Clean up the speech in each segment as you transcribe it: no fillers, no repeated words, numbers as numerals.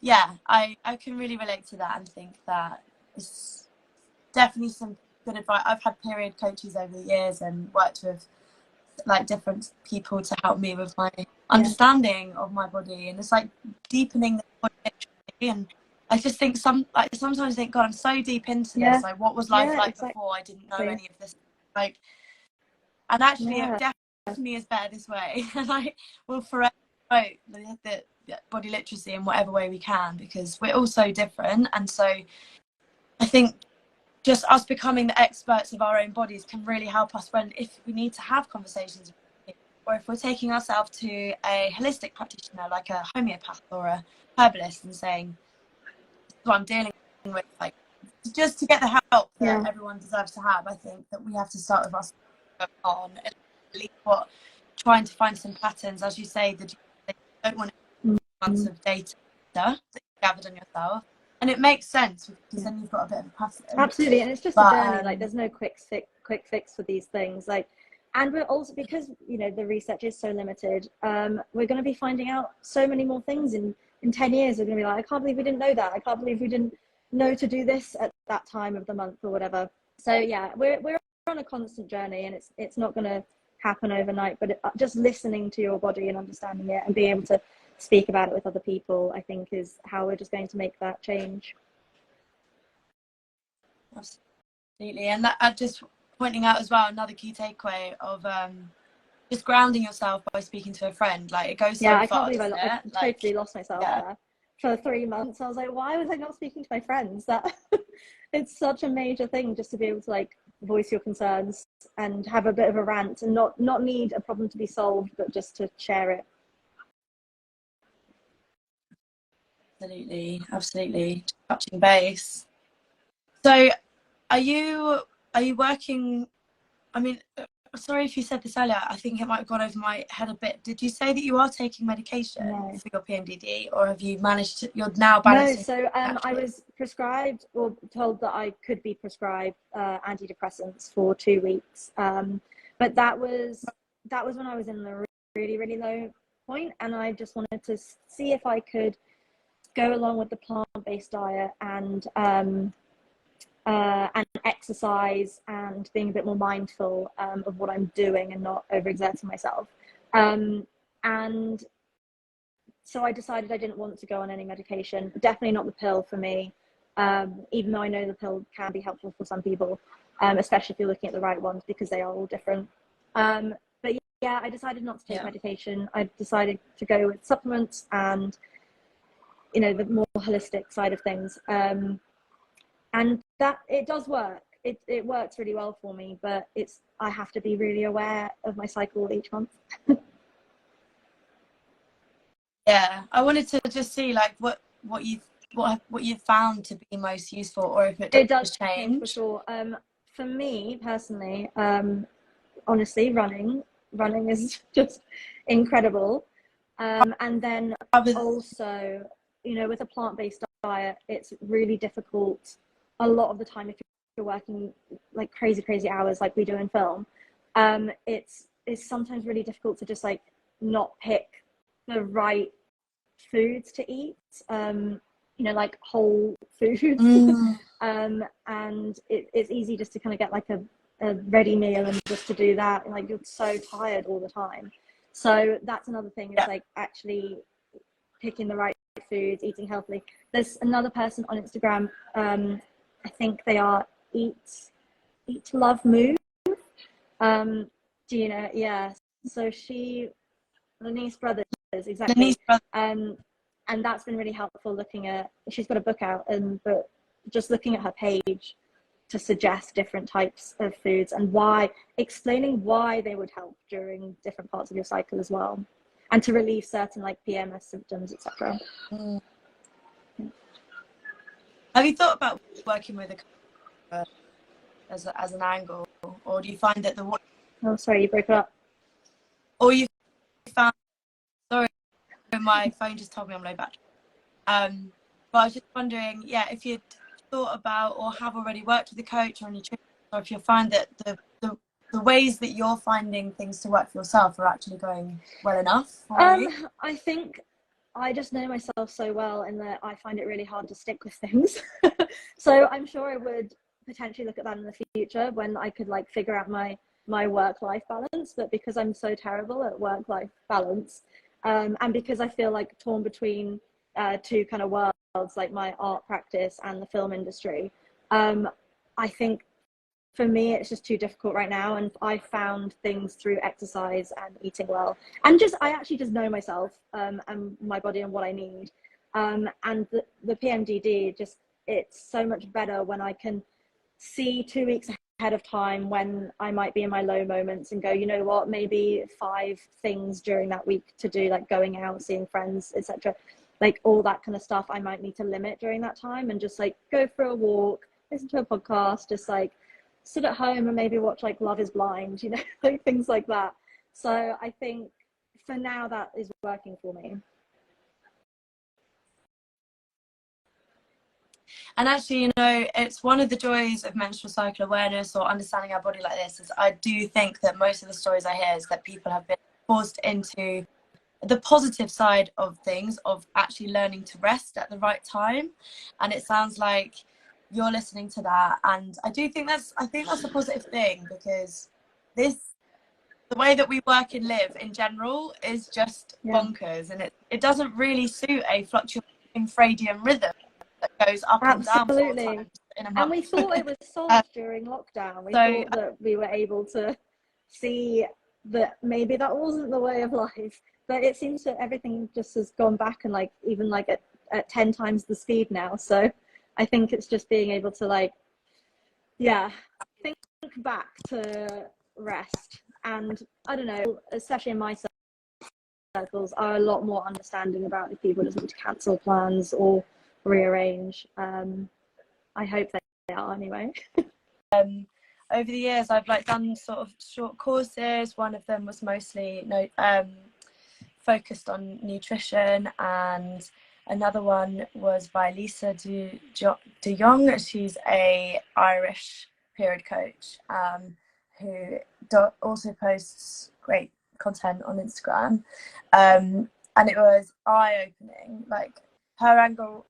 yeah, I can really relate to that and think that it's definitely some good advice. I've had period coaches over the years and worked with like different people to help me with my understanding of my body, and it's like deepening the body literally. And I just think sometimes I think, God, I'm so deep into this. Like, what was life like before? I didn't know any of this. Like, and actually, it definitely is better this way. And I will forever promote the body literacy in whatever way we can, because we're all so different. And so I think just us becoming the experts of our own bodies can really help us if we need to have conversations, or if we're taking ourselves to a holistic practitioner like a homeopath or a herbalist and saying, what I'm dealing with, like, just to get the help that everyone deserves to have. I think that we have to start with us on at least trying to find some patterns, as you say, that you don't want months of data that you gathered on yourself. And it makes sense because then you've got a bit of a pattern. Absolutely, and it's just a journey. Like, there's no quick fix for these things. Like, and we're also, because the research is so limited, we're going to be finding out so many more things in 10 years. We're going to be like, I can't believe we didn't know that. I can't believe we didn't know to do this at that time of the month or whatever. So yeah, we're on a constant journey, and it's not going to happen overnight. But just listening to your body and understanding it and being able to speak about it with other people, I think, is how we're just going to make that change. Absolutely. And that just pointing out as well, another key takeaway of just grounding yourself by speaking to a friend. Like, it goes so far. I can't believe I totally lost myself there for 3 months. I was like, why was I not speaking to my friends? That it's such a major thing, just to be able to like voice your concerns and have a bit of a rant, and not need a problem to be solved, but just to share it. Absolutely touching base. So are you working, I mean, sorry if you said this earlier, I think it might have gone over my head a bit. Did you say that you are taking medication for your PMDD, or have you managed to, you're now balancing? No, so I was prescribed, or told that I could be prescribed antidepressants for 2 weeks, but that was when I was in the really low point, and I just wanted to see if I could go along with the plant-based diet and exercise and being a bit more mindful of what I'm doing and not overexerting myself. And so I decided I didn't want to go on any medication, definitely not the pill for me, even though I know the pill can be helpful for some people, especially if you're looking at the right ones, because they are all different. But yeah, I decided not to take medication. I decided to go with supplements and the more holistic side of things, and that it does work. It works really well for me, but I have to be really aware of my cycle each month. I wanted to just see like what you've found to be most useful, or if it does change. For sure. For me personally, honestly, running is just incredible, and then also, with a plant-based diet, it's really difficult a lot of the time if you're working like crazy hours like we do in film. It's sometimes really difficult to just like not pick the right foods to eat, like whole foods. And it's easy just to kind of get like a ready meal and just to do that, and like you're so tired all the time. So that's another thing, is like actually picking the right foods, eating healthily. There's another person on Instagram, I think they are Eat Love Move. Do you know? Yeah. So Denise Brothers, exactly. And that's been really helpful, looking at, she's got a book out, but just looking at her page to suggest different types of foods and explaining why they would help during different parts of your cycle as well, and to relieve certain like PMS symptoms, etc. Have you thought about working with a as an angle, or do you find that Oh, sorry, you broke up. Or you found, sorry, my phone just told me I'm low battery. But I was just wondering, if you'd thought about or have already worked with a coach or a nutritionist, or if you find that the ways that you're finding things to work for yourself are actually going well enough. I think I just know myself so well in that I find it really hard to stick with things. So I'm sure I would potentially look at that in the future when I could like figure out my work-life balance. But because I'm so terrible at work-life balance, and because I feel like torn between two kind of worlds, like my art practice and the film industry, I think for me it's just too difficult right now. And I found things through exercise and eating well, and just I actually just know myself and my body and what I need. And the PMDD, just it's so much better when I can see 2 weeks ahead of time when I might be in my low moments and go, you know what, maybe 5 things during that week to do, like going out, seeing friends, etc. Like all that kind of stuff I might need to limit during that time, and just like go for a walk, listen to a podcast, just like sit at home and maybe watch like Love is Blind, you know, like things like that. So I think for now that is working for me. And actually, you know, it's one of the joys of menstrual cycle awareness or understanding our body like this is I do think that most of the stories I hear is that people have been forced into the positive side of things, of actually learning to rest at the right time. And it sounds like you're listening to that, and I think that's a positive thing, because the way that we work and live in general is just bonkers, and it doesn't really suit a fluctuating circadian rhythm that goes up and down 4 times in a month. And we thought it was solved during lockdown. We thought that we were able to see that maybe that wasn't the way of life, but it seems that everything just has gone back, and like even like at 10 times the speed now. So I think it's just being able to like, think back to rest. And I don't know, especially in my circles, are a lot more understanding about if people just need to cancel plans or rearrange. I hope they are anyway. Over the years, I've like done sort of short courses. One of them was mostly focused on nutrition, and another one was by Lisa de Jong. She's a Irish period coach who also posts great content on Instagram, and it was eye-opening. Like her angle,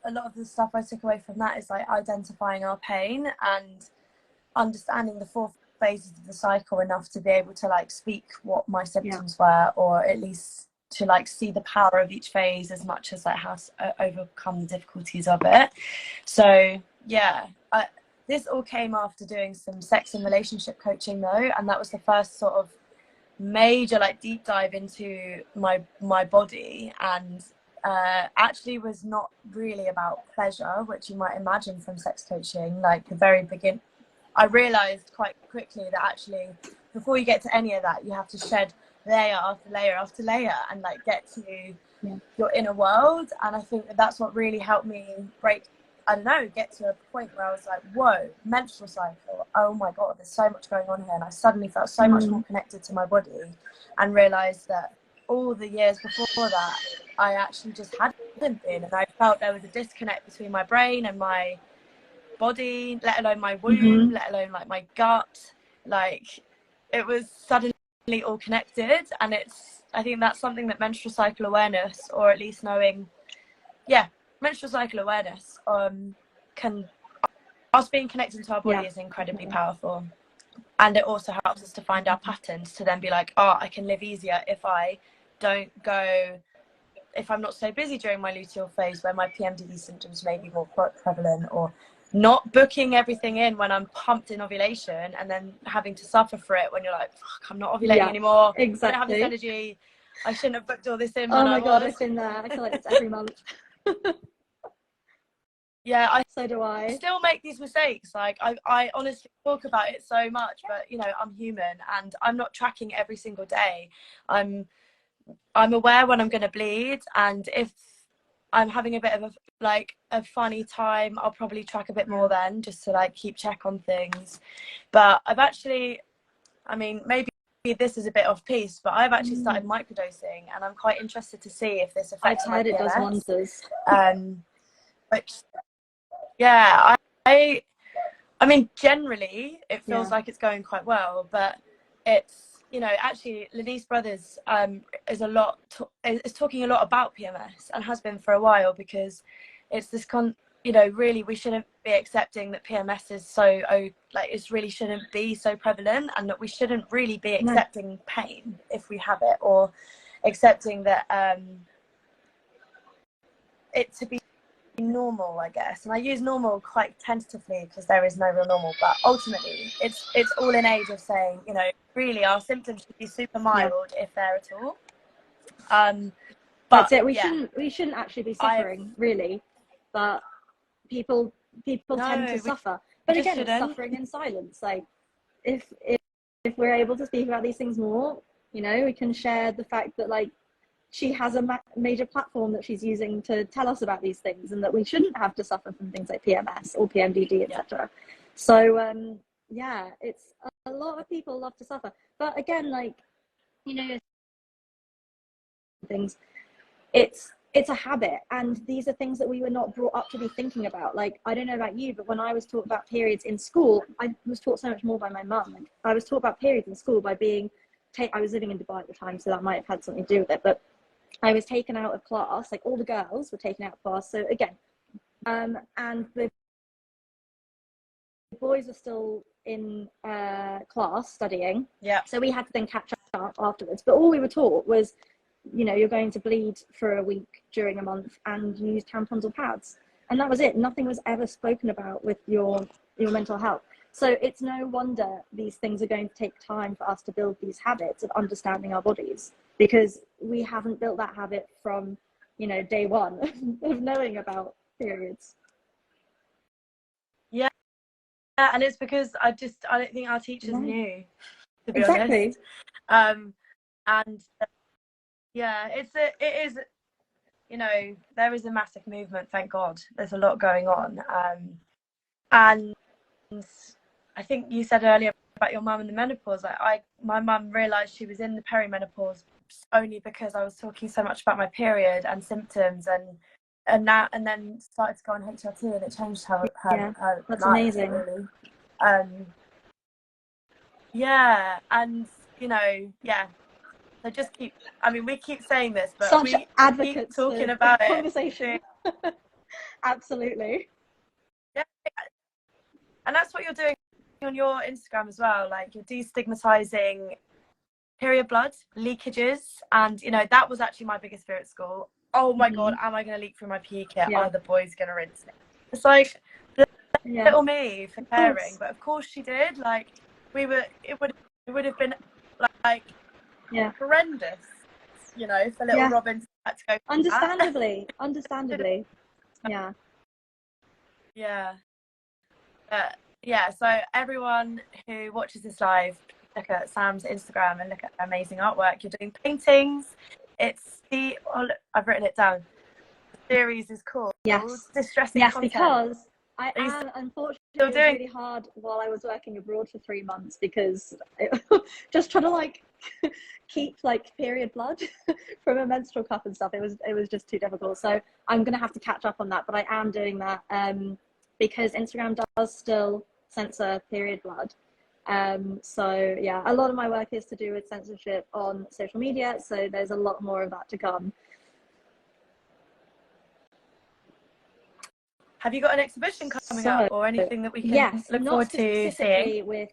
a lot of the stuff I took away from that is like identifying our pain and understanding the 4 phases of the cycle enough to be able to like speak what my symptoms were, or at least to like see the power of each phase as much as like how to overcome the difficulties of it. So this all came after doing some sex and relationship coaching though, and that was the first sort of major like deep dive into my body, and actually was not really about pleasure, which you might imagine from sex coaching. Like the very beginning, I realized quite quickly that actually before you get to any of that, you have to shed layer after layer after layer and like get to your inner world. And I think that's what really helped me get to a point where I was like, whoa, menstrual cycle, oh my god, there's so much going on here. And I suddenly felt so much more connected to my body, and realized that all the years before that I actually just hadn't been, and I felt there was a disconnect between my brain and my body, let alone my womb, let alone like my gut. Like it was suddenly all connected. And I think that's something that menstrual cycle awareness, or at least knowing menstrual cycle awareness us being connected to our body is incredibly powerful. And it also helps us to find our patterns, to then be like, oh, I can live easier if I'm not so busy during my luteal phase where my PMDD symptoms may be more prevalent, or not booking everything in when I'm pumped in ovulation and then having to suffer for it when you're like, fuck, I'm not ovulating anymore. Exactly. I don't have this energy. I shouldn't have booked all this in. Oh my god, I've been there. I feel like it's every month. So do I. Still make these mistakes. Like I honestly talk about it so much, but you know, I'm human and I'm not tracking every single day. I'm aware when I'm going to bleed, and if I'm having a bit of a funny time, I'll probably track a bit more then, just to like keep check on things. But I've actually, I mean, maybe this is a bit off piece, but I've actually started microdosing, and I'm quite interested to see if this affects my PMS. I've heard it does wonders. Which I mean, generally it feels like it's going quite well, but it's you know, actually Lenise Brothers is talking a lot about PMS, and has been for a while, because it's this you know, really we shouldn't be accepting that PMS is so, like, it really shouldn't be so prevalent, and that we shouldn't really be accepting pain if we have it, or accepting that it to be normal, I guess. And I use normal quite tentatively, because there is no real normal, but ultimately it's all in age of saying, you know, really our symptoms should be super mild, if they're at all. But that's it. We shouldn't actually be suffering, really, but people tend to suffer. But again, it's suffering in silence. Like, if we're able to speak about these things more, you know, we can share the fact that, like, she has a major platform that she's using to tell us about these things, and that we shouldn't have to suffer from things like PMS or PMDD, etc. So yeah, it's a lot of people love to suffer, but again, like, you know, things, it's a habit, and these are things that we were not brought up to be thinking about. Like, I don't know about you, but when I was taught about periods in school, I was taught so much more by my mum. Like, I was taught about periods in school by being I was living in Dubai at the time, so that might have had something to do with it, but I was taken out of class, like all the girls were taken out of class. So again, and the boys were still in class studying. Yeah. So we had to then catch up afterwards. But all we were taught was, you know, you're going to bleed for a week during a month, and use tampons or pads. And that was it. Nothing was ever spoken about with your mental health. So it's no wonder these things are going to take time for us to build these habits of understanding our bodies, because we haven't built that habit from, you know, day one of knowing about periods. Yeah, and it's because I don't think our teachers knew, to be honest. And yeah, it is, you know, there is a massive movement, thank God. There's a lot going on. And I think you said earlier about your mum and the menopause. Like, my mum realised she was in the perimenopause only because I was talking so much about my period and symptoms, and then started to go on HRT, and it changed her that's life, amazing. really. Yeah, and you know, so just we keep saying this, but such we advocates keep talking for about conversation. Absolutely. Yeah, and that's what you're doing on your Instagram as well. Like, you're destigmatizing period blood leakages, and you know, that was actually my biggest fear at school. Oh my God, am I going to leak through my PE kit? Are the boys going to rinse it? It's like little me preparing, but of course she did. Like, it would have been like horrendous, you know, for little Robin to go. Understandably. Yeah. So everyone who watches this live, look at Sam's Instagram and look at the amazing artwork. You're doing paintings. It's I've written it down. The series is called Distressing Content. Because I am, unfortunately, it was really hard while I was working abroad for 3 months, because just trying to, like, keep, like, period blood from a menstrual cup and stuff, it was just too difficult. So I'm gonna have to catch up on that, but I am doing that because Instagram does still censor period blood. So yeah, a lot of my work is to do with censorship on social media, so there's a lot more of that to come. Have you got an exhibition coming up, or anything that we can look forward to seeing? Not specifically with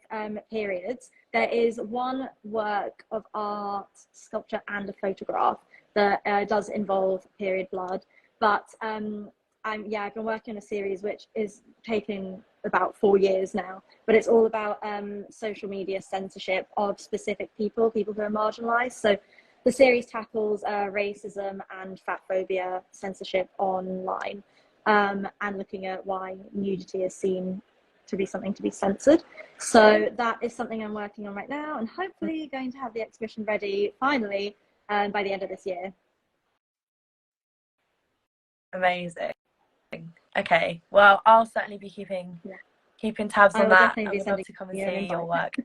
periods. There is one work of art, sculpture, and a photograph that does involve period blood. But I've been working on a series which is taking about 4 years now. But it's all about social media censorship of specific people who are marginalised. So the series tackles racism and fat phobia censorship online. And looking at why nudity is seen to be something to be censored. So that is something I'm working on right now, and hopefully going to have the exhibition ready finally by the end of this year. Amazing. Okay, well, I'll certainly be keeping tabs on that. I would love to come and see your work.